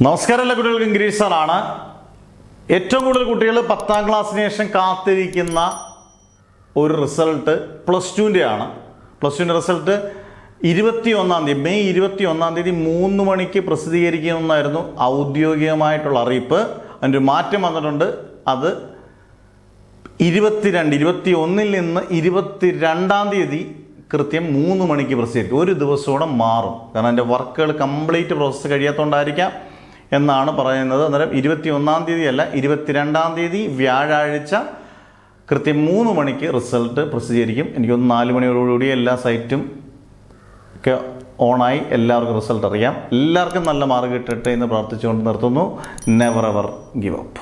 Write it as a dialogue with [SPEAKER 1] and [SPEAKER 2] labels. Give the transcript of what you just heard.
[SPEAKER 1] നമസ്കാരം, എല്ലാ കുട്ടികൾക്കും ഇംഗ്ലീഷ് സാറാണ്. ഏറ്റവും കൂടുതൽ കുട്ടികൾ 10ാം ക്ലാസ്സിന് ശേഷം കാത്തിരിക്കുന്ന ഒരു റിസൾട്ട് പ്ലസ് ടുവിൻ്റെ ആണ്. പ്ലസ് ടുവിൻ്റെ റിസൾട്ട് 21-ാം തീയതി, മെയ് 21-ാം തീയതി 3 മണിക്ക് പ്രസിദ്ധീകരിക്കുമെന്നായിരുന്നു ഔദ്യോഗികമായിട്ടുള്ള അറിയിപ്പ്. അതിൻ്റെ ഒരു മാറ്റം വന്നിട്ടുണ്ട്. അത് 21-ൽ നിന്ന് 22-ാം തീയതി കൃത്യം 3 മണിക്ക് പ്രസിദ്ധീകരിക്കും. ഒരു ദിവസത്തോടെ മാറും. കാരണം അതിൻ്റെ വർക്കുകൾ കംപ്ലീറ്റ് പ്രോസസ്സ് കഴിയാത്തതുകൊണ്ടായിരിക്കാം എന്നാണ് പറയുന്നത്. അന്നേരം 21-ാം തീയതി അല്ല, 22-ാം തീയതി വ്യാഴാഴ്ച കൃത്യം 3 മണിക്ക് റിസൾട്ട് പ്രസിദ്ധീകരിക്കും. എനിക്കൊന്ന് 4 മണിയോടുകൂടി എല്ലാ സൈറ്റും ഒക്കെ ഓണായി എല്ലാവർക്കും റിസൾട്ട് അറിയാം. എല്ലാവർക്കും നല്ല മാർക്ക് കിട്ടട്ടെ എന്ന് പ്രാർത്ഥിച്ചുകൊണ്ട് നിർത്തുന്നു. Never ever give up.